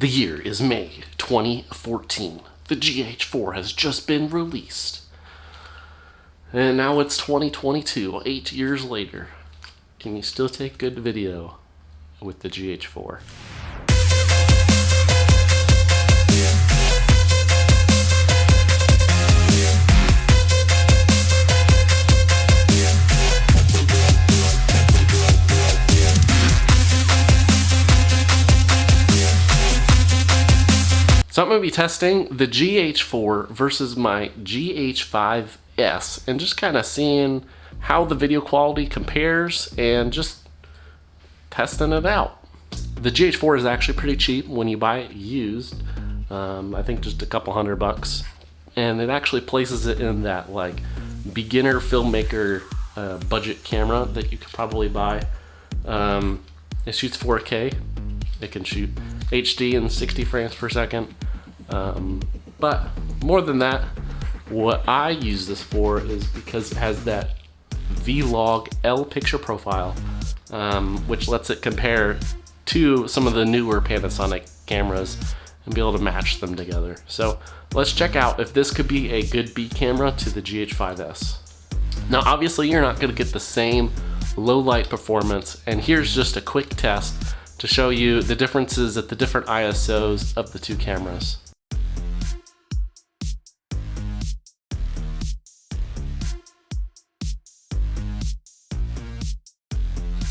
The year is May 2014. The GH4 has just been released. And now it's 2022, 8 years later. Can you still take good video with the GH4? So I'm going to be testing the GH4 versus my Gh5S and just kind of seeing how the video quality compares and just testing it out. The GH4 is actually pretty cheap when you buy it used. I think just a couple $100, and it actually places it in that like beginner filmmaker budget camera that you could probably buy. It shoots 4K. It can shoot HD in 60 frames per second. But more than that, what I use this for is because it has that Vlog L picture profile, which lets it compare to some of the newer Panasonic cameras and be able to match them together. So let's check out if this could be a good B camera to the Gh5S. Now obviously you're not going to get the same low light performance, and here's just a quick test to show you the differences at the different ISOs of the two cameras.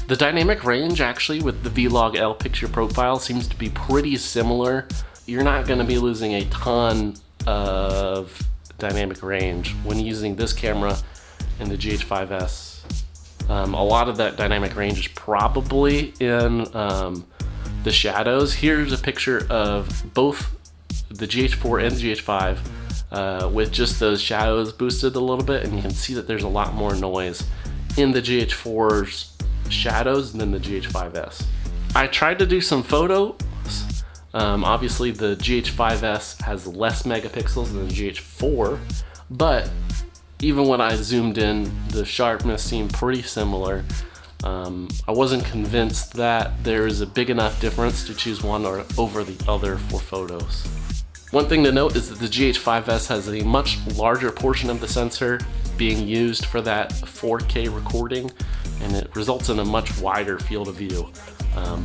The dynamic range actually with the Vlog L picture profile seems to be pretty similar. You're not going to be losing a ton of dynamic range when using this camera and the Gh5S. A lot of that dynamic range is probably in the shadows. Here's a picture of both the GH4 and the GH5 with just those shadows boosted a little bit, and you can see that there's a lot more noise in the GH4's shadows than the Gh5S. I tried to do some photos. Obviously the Gh5S has less megapixels than the Gh4, but even when I zoomed in, the sharpness seemed pretty similar. I wasn't convinced that there is a big enough difference to choose one or over the other for photos. One thing to note is that the Gh5S has a much larger portion of the sensor being used for that 4K recording, and it results in a much wider field of view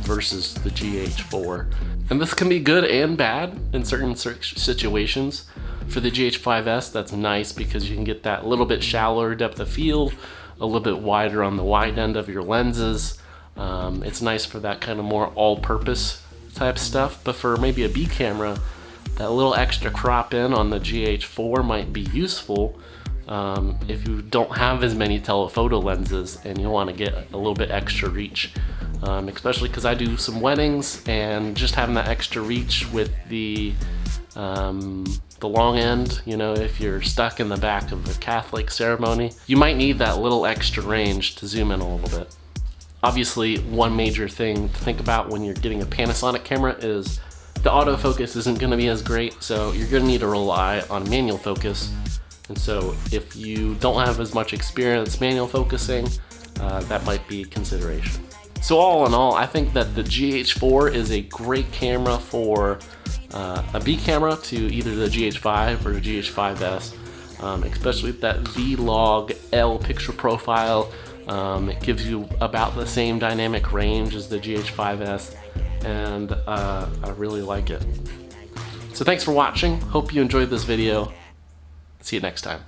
versus the Gh4. And this can be good and bad in certain situations. For the Gh5S, that's nice because you can get that little bit shallower depth of field, a little bit wider on the wide end of your lenses. It's nice for that kind of more all-purpose type stuff, but for maybe a B camera, that little extra crop in on the Gh4 might be useful if you don't have as many telephoto lenses and you want to get a little bit extra reach. Especially because I do some weddings, and just having that extra reach with the long end, you know, if you're stuck in the back of a Catholic ceremony, you might need that little extra range to zoom in a little bit. Obviously, one major thing to think about when you're getting a Panasonic camera is the autofocus isn't going to be as great, so you're going to need to rely on manual focus. And so if you don't have as much experience manual focusing, that might be a consideration. So all in all, I think that the GH4 is a great camera for a B camera to either the Gh5 or the Gh5S, especially with that Vlog L picture profile. It gives you about the same dynamic range as the Gh5S, and I really like it. So thanks for watching. Hope you enjoyed this video. See you next time.